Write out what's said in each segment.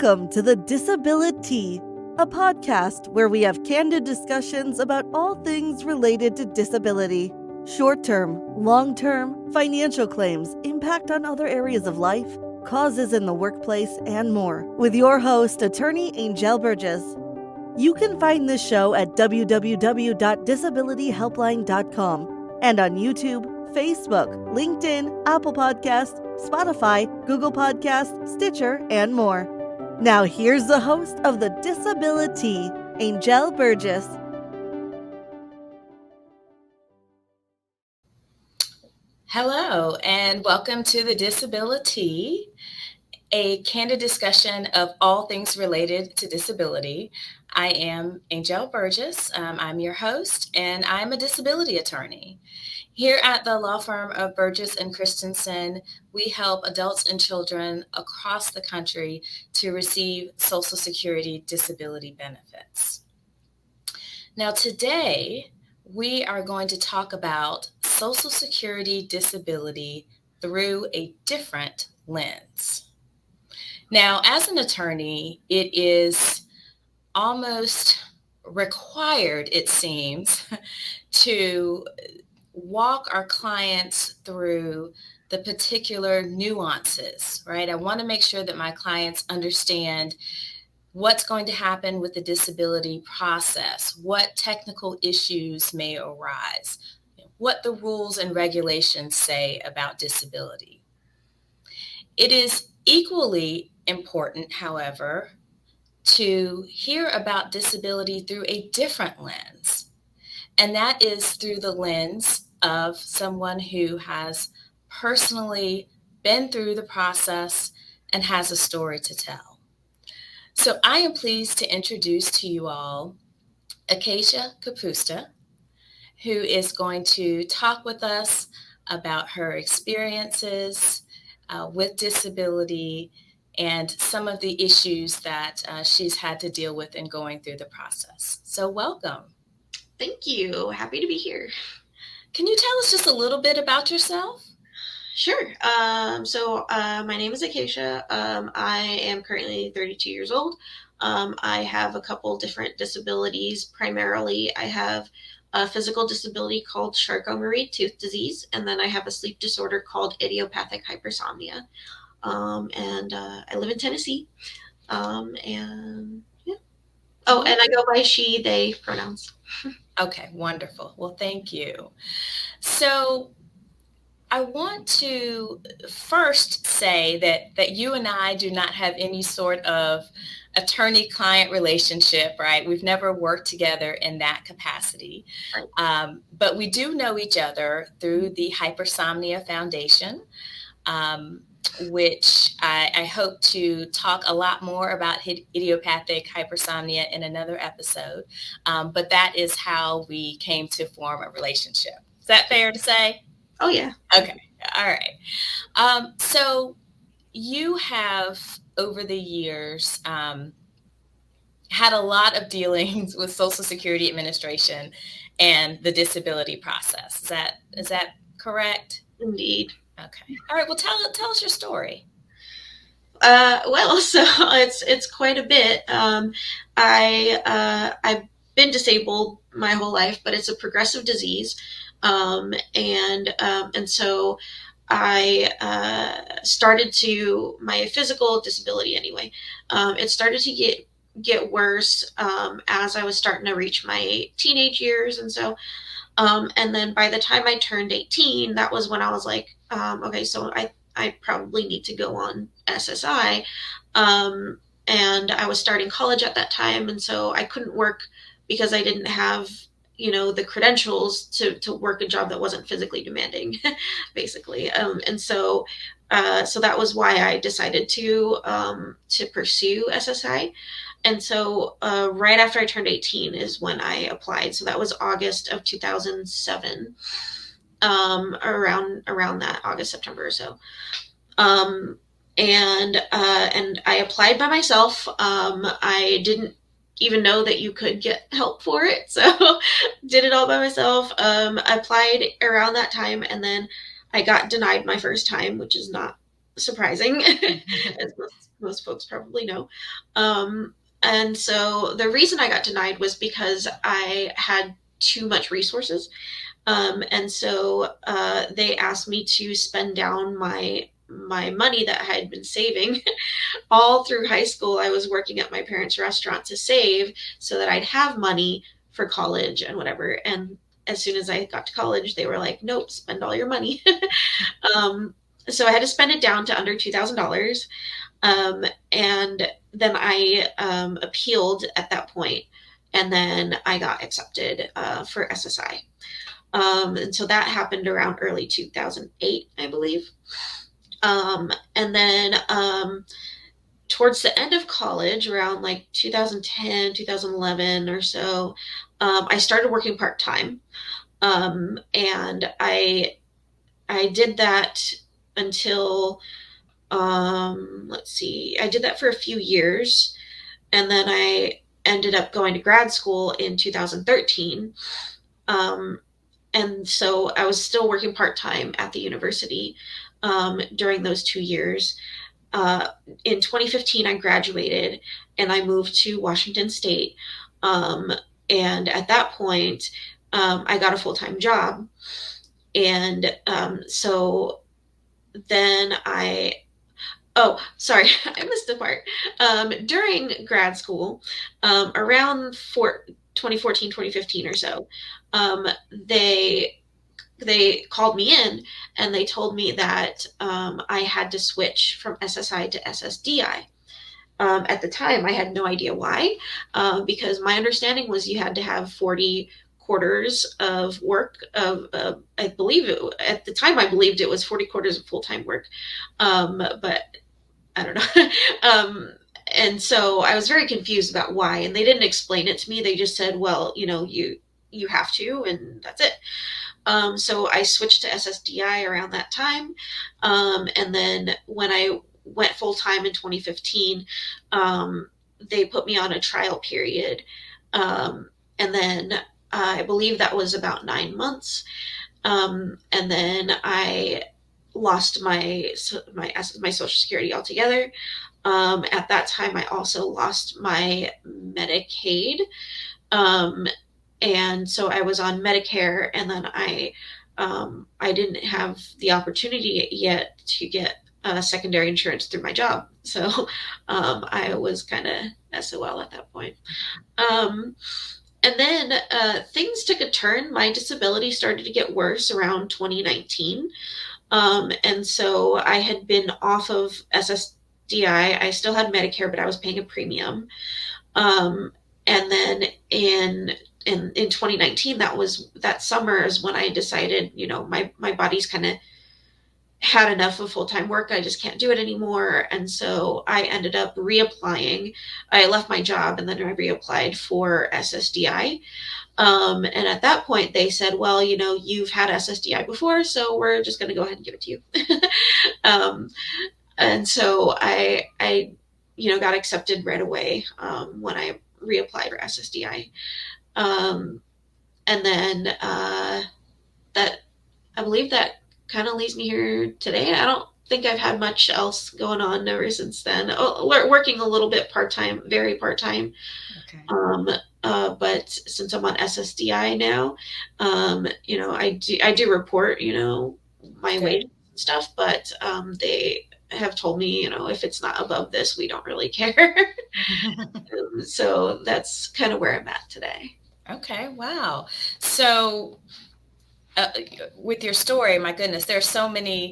Welcome to the DisabiliTEA, a podcast where we have candid discussions about all things related to disability. Short-term, long-term, financial claims, impact on other areas of life, causes in the workplace, and more. With your host, attorney Anjel Burgess. You can find this show at www.disabilityhelpline.com and on YouTube, Facebook, LinkedIn, Apple Podcasts, Spotify, Google Podcasts, Stitcher, and more. Now here's the host of the DisabiliTEA, Anjel Burgess. Hello, and welcome to the DisabiliTEA, a candid discussion of all things related to disability. I am Anjel Burgess. I'm your host, and I'm a disability attorney. Here at the law firm of Burgess and Christensen, we help adults and children across the country to receive Social Security disability benefits. Now today, we are going to talk about Social Security disability through a different lens. Now, as an attorney, it is almost required, it seems, to walk our clients through the particular nuances, right? I want to make sure that my clients understand what's going to happen with the disability process, what technical issues may arise, what the rules and regulations say about disability. It is equally important, however, to hear about disability through a different lens, and that is through the lens of someone who has personally been through the process and has a story to tell. So I am pleased to introduce to you all Acacia Kapusta, who is going to talk with us about her experiences with disability and some of the issues that she's had to deal with in going through the process. So welcome. Thank you. Happy to be here. Can you tell us just a little bit about yourself? Sure. My name is Acacia. I am currently 32 years old. I have a couple different disabilities. Primarily, I have a physical disability called Charcot-Marie-Tooth disease, and then I have a sleep disorder called idiopathic hypersomnia. I live in Tennessee. And I go by she, they pronouns. Okay, wonderful. Well, thank you. So I want to first say that you and I do not have any sort of attorney-client relationship, right? We've never worked together in that capacity. Right. But we do know each other through the Hypersomnia Foundation, which I hope to talk a lot more about idiopathic hypersomnia in another episode. But that is how we came to form a relationship. Is that fair to say? Oh, yeah. Okay. All right. So you have, over the years, had a lot of dealings with Social Security Administration and the disability process. Is that correct? Indeed. Okay. All right. Well, tell us your story. So it's quite a bit. I've been disabled my whole life, but it's a progressive disease. So I started to, my physical disability anyway, it started to get worse as I was starting to reach my teenage years. And so, and then by the time I turned 18, that was when I was like, okay, so I probably need to go on SSI. And I was starting college at that time. And so I couldn't work because I didn't have, the credentials to work a job that wasn't physically demanding, basically. So that was why I decided to pursue SSI. And so right after I turned 18 is when I applied. So that was August of 2007, around that August, September or so. And I applied by myself. I didn't even know that you could get help for it. So did it all by myself. I applied around that time, and then I got denied my first time, which is not surprising. As most folks probably know. And so the reason I got denied was because I had too much resources. And so they asked me to spend down my money that I had been saving all through high school. I was working at my parents' restaurant to save so that I'd have money for college and whatever. And as soon as I got to college, they were like, nope, spend all your money. um, so I had to spend it down to under $2,000. And then I appealed at that point, and then I got accepted for SSI. And so that happened around early 2008, I believe. And then towards the end of college, around like 2010, 2011 or so, I started working part-time. And I did that until, let's see, I did that for a few years. And then I ended up going to grad school in 2013. And so I was still working part-time at the university during those 2 years. In 2015, I graduated and I moved to Washington State. And at that point, I got a full-time job. And so then oh, sorry, I missed a part. During grad school, around 2014, 2015 or so, they called me in and they told me that I had to switch from SSI to SSDI. At the time, I had no idea why, because my understanding was you had to have 40 quarters of work of I believe at the time I believed it was 40 quarters of full-time work, but I don't know. And so I was very confused about why, and they didn't explain it to me. They just said, well, you have to, and that's it. So I switched to SSDI around that time. And then when I went full time in 2015, they put me on a trial period. And then I believe that was about 9 months. And then I lost my Social Security altogether. At that time, I also lost my Medicaid. And so I was on Medicare, and then I didn't have the opportunity yet to get secondary insurance through my job. So I was kind of SOL at that point. And then things took a turn. My disability started to get worse around 2019. And so I had been off of SSDI. I still had Medicare, but I was paying a premium. And then in 2019, that summer is when I decided, my body's kind of had enough of full-time work. I just can't do it anymore. And so I ended up reapplying. I left my job and then I reapplied for SSDI. And at that point they said, well, you've had SSDI before, so we're just going to go ahead and give it to you. And so I got accepted right away when I reapplied for SSDI. And then that, I believe that kind of leads me here today. I don't think I've had much else going on ever since then. Working a little bit part-time, very part-time. Okay. But since I'm on SSDI now, I do report, my wage and stuff, but they have told me, if it's not above this, we don't really care. So that's kind of where I'm at today. Okay. Wow. So with your story, my goodness, there's so many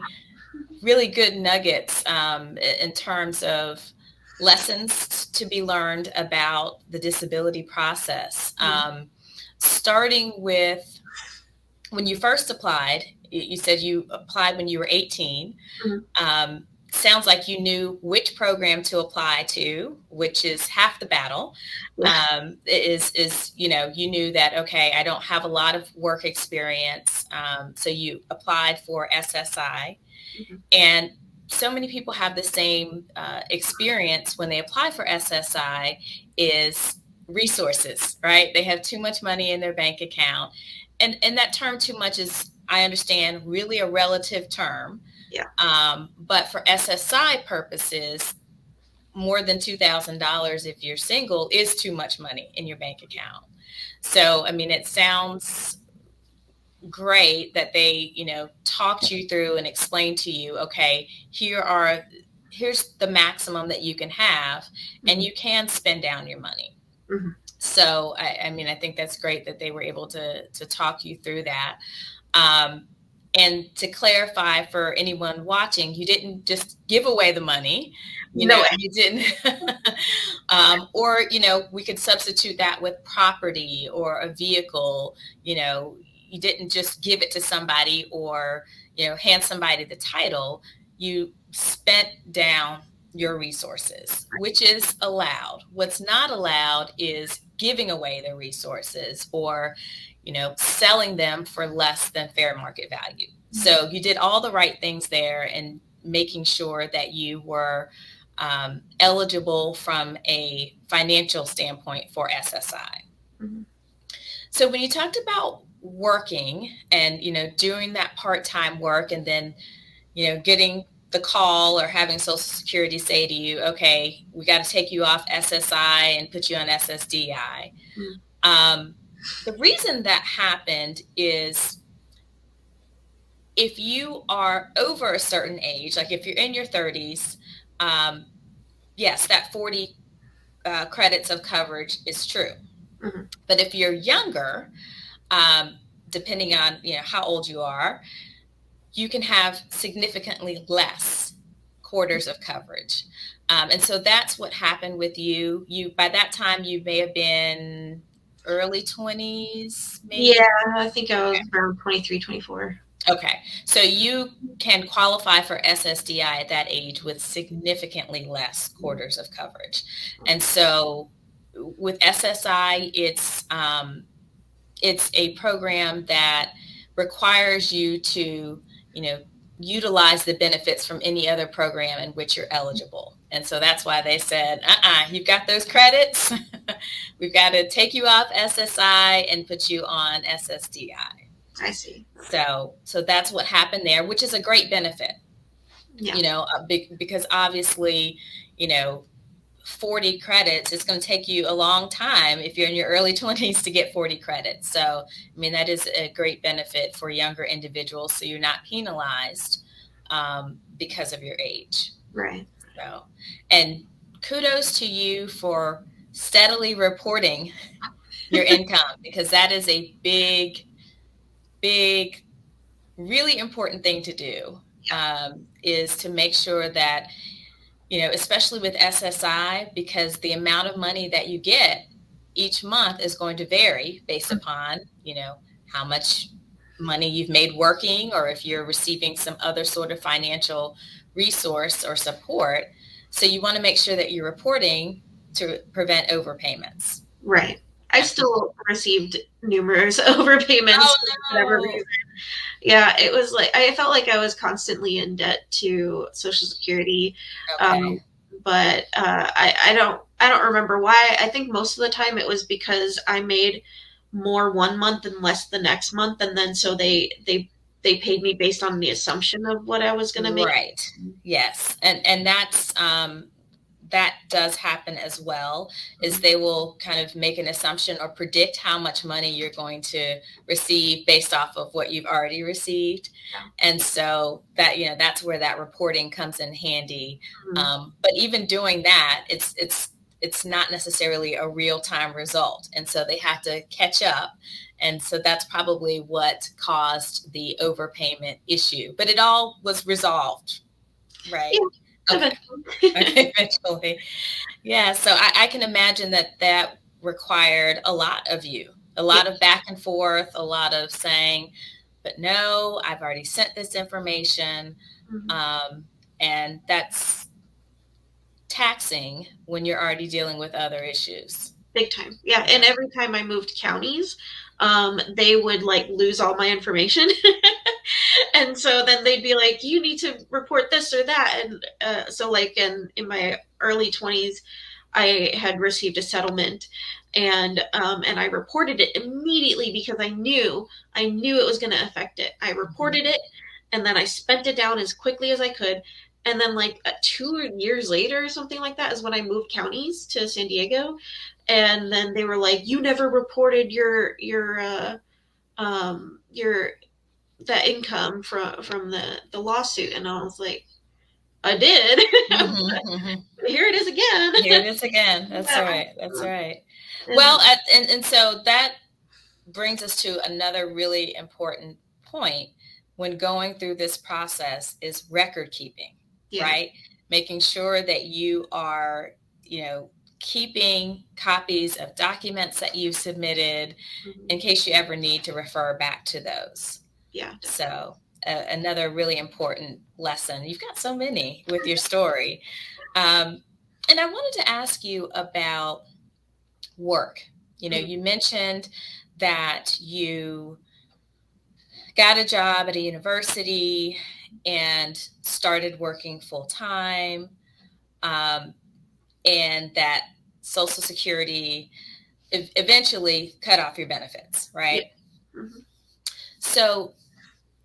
really good nuggets in terms of lessons to be learned about the disability process. Starting with when you first applied, you said you applied when you were 18. Mm-hmm. Sounds like you knew which program to apply to, which is half the battle. Yeah. You knew that, okay, I don't have a lot of work experience. So you applied for SSI. Mm-hmm. And so many people have the same experience when they apply for SSI is resources, right? They have too much money in their bank account. And that term too much is, I understand, really a relative term. Yeah. But for SSI purposes, more than $2,000 if you're single is too much money in your bank account. So, I mean, it sounds great that they, talked you through and explained to you, okay, here's the maximum that you can have, and you can spend down your money. Mm-hmm. So, I mean, I think that's great that they were able to talk you through that. And to clarify for anyone watching, you didn't just give away the money, you didn't, or, we could substitute that with property or a vehicle. You didn't just give it to somebody or, hand somebody the title. You spent down your resources, which is allowed. What's not allowed is giving away the resources or, selling them for less than fair market value. So you did all the right things there and making sure that you were eligible from a financial standpoint for SSI. Mm-hmm. So when you talked about working and, doing that part-time work and then, getting the call or having Social Security say to you, okay, we got to take you off SSI and put you on SSDI. Mm-hmm. The reason that happened is if you are over a certain age, like if you're in your 30s, yes, that 40 credits of coverage is true. Mm-hmm. But if you're younger, depending on how old you are, you can have significantly less quarters of coverage. And so that's what happened with you. By that time, you may have been early 20s, maybe? Yeah, I think I was around 23, 24. Okay. So you can qualify for SSDI at that age with significantly less quarters of coverage. And so with SSI, it's a program that requires you to, utilize the benefits from any other program in which you're eligible. And so that's why they said, you've got those credits. We've got to take you off SSI and put you on SSDI. I see. So that's what happened there, which is a great benefit, because obviously, 40 credits, it's going to take you a long time if you're in your early 20s to get 40 credits. So, I mean, that is a great benefit for younger individuals. So you're not penalized because of your age. Right. So, and kudos to you for steadily reporting your income, because that is a big, really important thing to do, is to make sure that, especially with SSI, because the amount of money that you get each month is going to vary based upon, how much money you've made working, or if you're receiving some other sort of financial resource or support. So you want to make sure that you're reporting to prevent overpayments. Right. I still received numerous overpayments for whatever reason. Yeah, it was like I felt like I was constantly in debt to Social Security, Okay. But I don't remember why. I think most of the time it was because I made more one month and less the next month, and then so they paid me based on the assumption of what I was going to make. Right. Yes, and that's that does happen as well, is they will kind of make an assumption or predict how much money you're going to receive based off of what you've already received. Yeah. And so that, that's where that reporting comes in handy. Mm-hmm. But even doing that, it's not necessarily a real-time result. And so they have to catch up. And so that's probably what caused the overpayment issue. But it all was resolved, right? Yeah. Okay. Eventually. Yeah. So I can imagine that required a lot of you, a lot of back and forth, a lot of saying, but no, I've already sent this information. Mm-hmm. And that's taxing when you're already dealing with other issues. Big time. Yeah. And every time I moved counties, they would lose all my information. And so then they'd be like, you need to report this or that. And so in my early 20s, I had received a settlement, and I reported it immediately because I knew it was going to affect it. I reported it, and then I spent it down as quickly as I could. And then like 2 years later or something like that is when I moved counties to San Diego. And then they were like, you never reported your that income from the lawsuit. And I was like, I did. Mm-hmm, mm-hmm. Here it is again. Here it is again. That's Yeah. right. That's right. And, Well, and so that brings us to another really important point when going through this process is record keeping, yeah. right? Making sure that you are, keeping copies of documents that you've submitted in case you ever need to refer back to those. Yeah. Definitely. So another really important lesson. You've got so many with your story. And I wanted to ask you about work. You mentioned that you got a job at a university and started working full time, and that Social Security eventually cut off your benefits, right? Yeah. Mm-hmm. So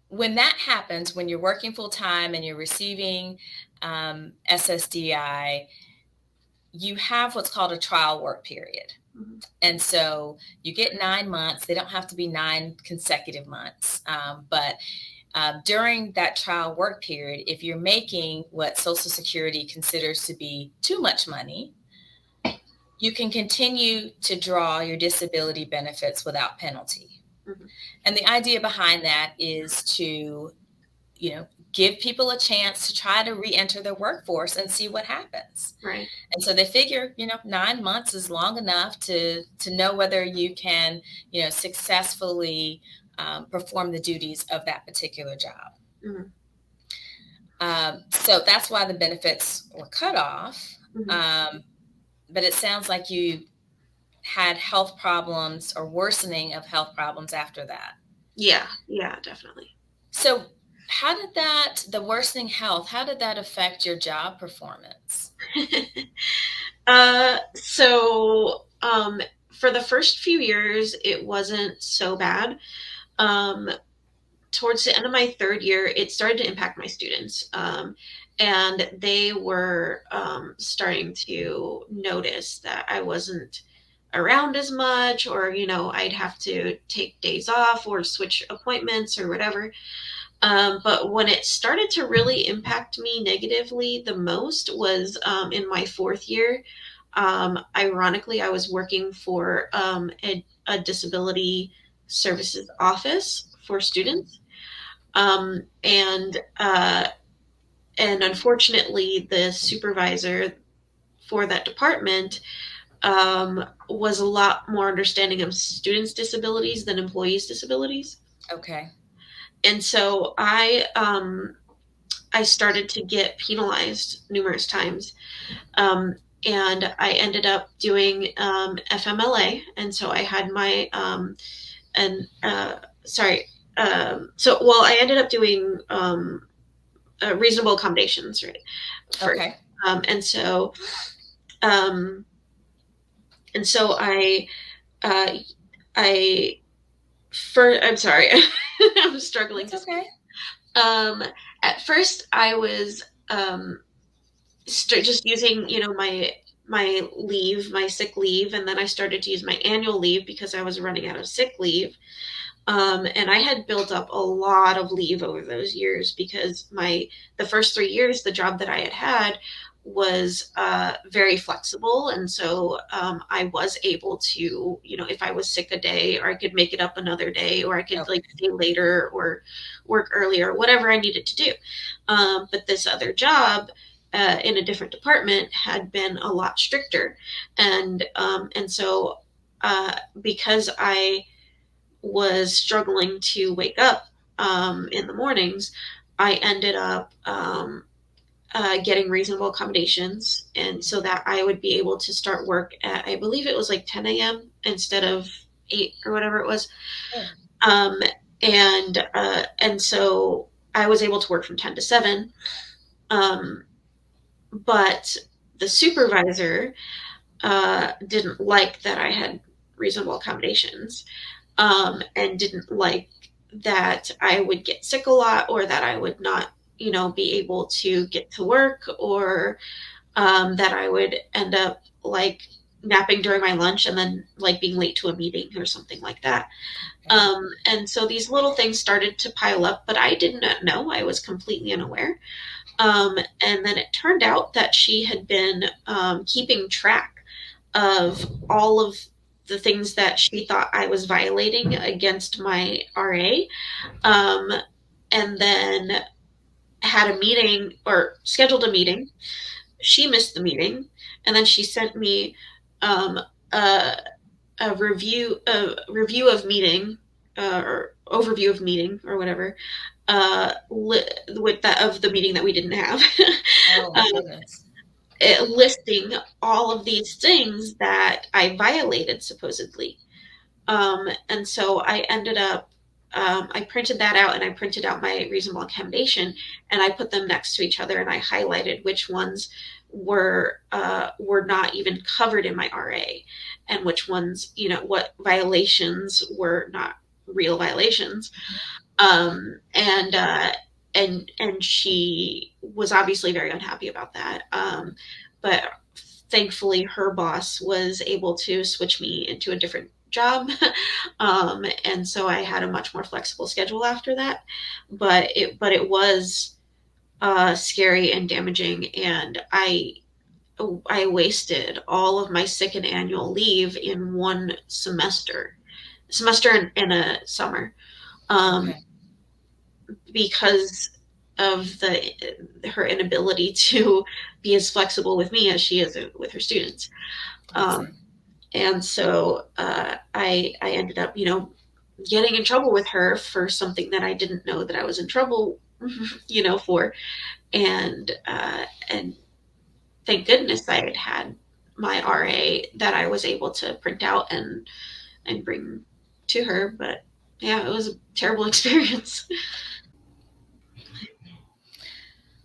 when that happens, when you're working full time and you're receiving SSDI, you have what's called a trial work period. Mm-hmm. And so you get 9 months. They don't have to be 9 consecutive months. But during that trial work period, if you're making what Social Security considers to be too much money, you can continue to draw your disability benefits without penalty. Mm-hmm. And the idea behind that is to, give people a chance to try to re-enter the workforce and see what happens. Right. And so they figure, 9 months is long enough to know whether you can, successfully perform the duties of that particular job. Mm-hmm. So that's why the benefits were cut off. Mm-hmm. But it sounds like you had health problems or worsening of health problems after that. Yeah, definitely. So how did the worsening health, how did that affect your job performance? So for the first few years, it wasn't so bad. Towards the end of my 3rd year, it started to impact my students. And they were starting to notice that I wasn't around as much, or, I'd have to take days off or switch appointments or whatever. But when it started to really impact me negatively the most was in my 4th year. Ironically, I was working for a disability services office for students. And unfortunately, the supervisor for that department was a lot more understanding of students' disabilities than employees' disabilities. Okay. And so I started to get penalized numerous times. And I ended up doing FMLA. And so I had my, I ended up doing reasonable accommodations, right? Okay. And so I'm sorry, I'm struggling. It's okay. At first I was just using, my leave, my sick leave, and then I started to use my annual leave because I was running out of sick leave. And I had built up a lot of leave over those years because the first 3 years, the job that I had was very flexible. And so I was able to, if I was sick a day, or I could make it up another day, or I could stay later or work earlier, whatever I needed to do. But this other job in a different department had been a lot stricter. And so because I was struggling to wake up in the mornings, I ended up getting reasonable accommodations, and so that I would be able to start work at, I believe it was like 10 a.m. instead of 8 or whatever it was. Yeah. And so I was able to work from 10 to 7. But the supervisor didn't like that I had reasonable accommodations, and didn't like that I would get sick a lot, or that I would not, be able to get to work, or that I would end up like napping during my lunch and then like being late to a meeting or something like that. Okay. And so these little things started to pile up, but I did not know. I was completely unaware. And then it turned out that she had been keeping track of all of the things that she thought I was violating against my RA. And then had a meeting, or scheduled a meeting. She missed the meeting, and then she sent me um, a, a review of meeting, or overview of meeting, or whatever, with that of the meeting that we didn't have. Oh my goodness. Listing all of these things that I violated supposedly. And so I ended up, I printed that out, and I printed out my reasonable accommodation, and I put them next to each other, and I highlighted which ones were not even covered in my RA, and which ones, what violations were not real violations. And she was obviously very unhappy about that. But thankfully, her boss was able to switch me into a different job. And so I had a much more flexible schedule after that. But it was scary and damaging, and I wasted all of my sick and annual leave in one semester and a summer. Um, Okay. because of her inability to be as flexible with me as she is with her students. I see. And so I ended up, getting in trouble with her for something that I didn't know that I was in trouble, for. And thank goodness I had my RA that I was able to print out and bring to her. But yeah, it was a terrible experience.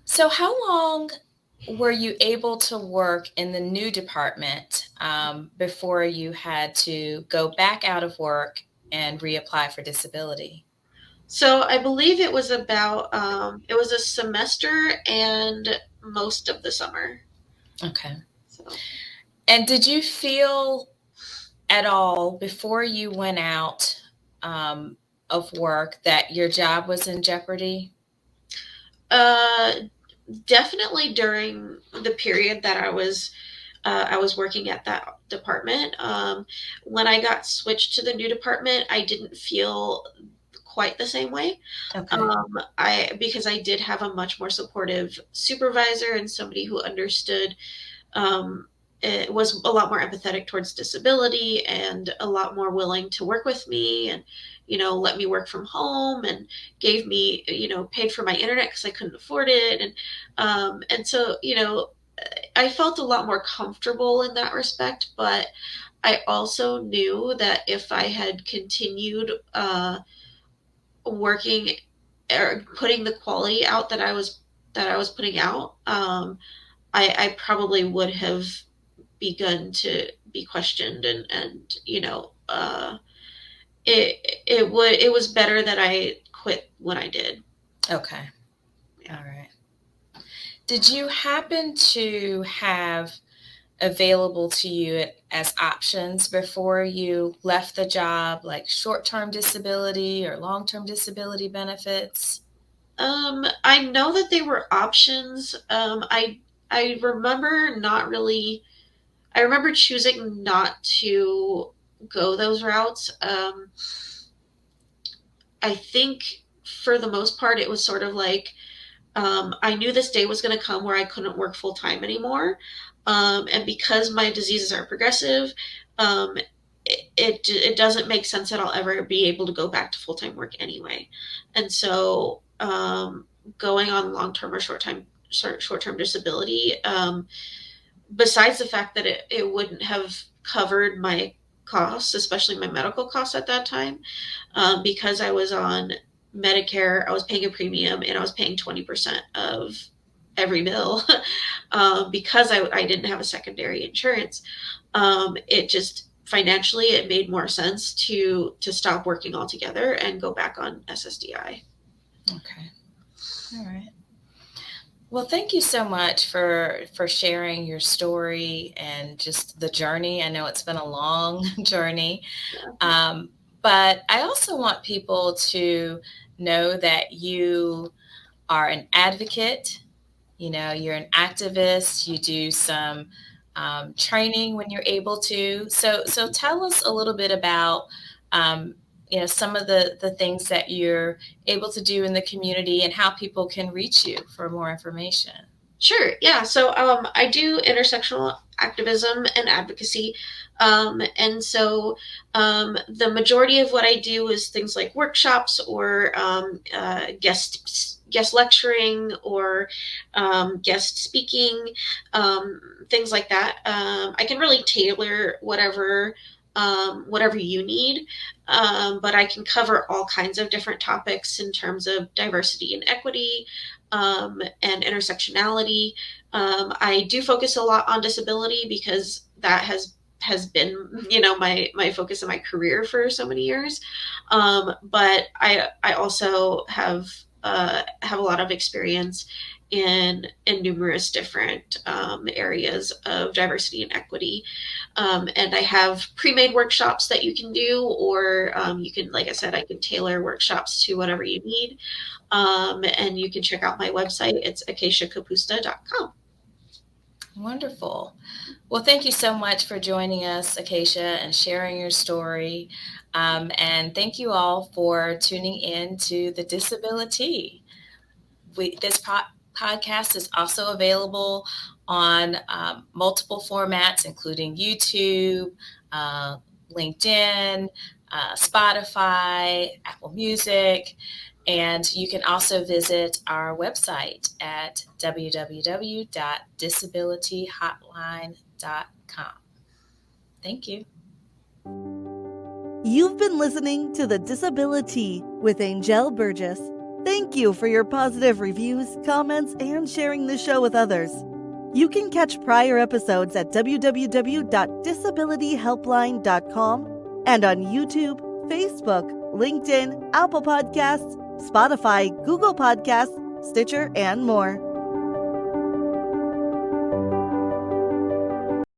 So how long were you able to work in the new department before you had to go back out of work and reapply for disability? So I believe it was it was a semester and most of the summer. Okay. So And did you feel at all before you went out of work that your job was in jeopardy? uh, definitely during the period that I was working at that department. When I got switched to the new department, I didn't feel quite the same way. Okay. Because I did have a much more supportive supervisor and somebody who understood, it was a lot more empathetic towards disability and a lot more willing to work with me, and let me work from home, and gave me, paid for my internet because I couldn't afford it. And so I felt a lot more comfortable in that respect. But I also knew that if I had continued working, or putting the quality out that I was putting out, I probably would have begun to be questioned, and it was better that I quit when I did. Okay. Yeah. All right. Did you happen to have available to you as options before you left the job, like short-term disability or long-term disability benefits? I know that they were options. I remember not really. I remember choosing not to go those routes. I think for the most part, it was sort of like, I knew this day was going to come where I couldn't work full time anymore. And because my diseases are progressive, um, it doesn't make sense that I'll ever be able to go back to full time work anyway. And so, going on long term or short term disability, besides the fact that it wouldn't have covered my costs, especially my medical costs at that time, because I was on Medicare, I was paying a premium, and I was paying 20% of every bill, because I didn't have a secondary insurance. It just financially, it made more sense to stop working altogether and go back on SSDI. Okay. All right. Well, thank you so much for sharing your story and just the journey. I know it's been a long journey, Yeah. um, but I also want people to know that you are an advocate. You know, you're an activist. You do some training when you're able to. So tell us a little bit about um, some of the things that you're able to do in the community and how people can reach you for more information. Sure. Yeah. So I do intersectional activism and advocacy. The majority of what I do is things like workshops or guest lecturing or guest speaking, things like that. I can really tailor whatever you need, but I can cover all kinds of different topics in terms of diversity and equity, and intersectionality. I do focus a lot on disability because that has been, my focus in my career for so many years. But I also have a lot of experience in numerous different areas of diversity and equity. And I have pre-made workshops that you can do, or you can, like I said, I can tailor workshops to whatever you need. And you can check out my website. It's acaciakapusta.com. Wonderful. Well, thank you so much for joining us, Acacia, and sharing your story. And thank you all for tuning in to the DisabiliTEA. This podcast is also available on multiple formats, including YouTube, LinkedIn, Spotify, Apple Music. And you can also visit our website at www.disabilityhotline.com. Thank you. You've been listening to the DisabiliTEA with Anjel Burgess. Thank you for your positive reviews, comments, and sharing the show with others. You can catch prior episodes at www.disabilityhelpline.com and on YouTube, Facebook, LinkedIn, Apple Podcasts, Spotify, Google Podcasts, Stitcher, and more.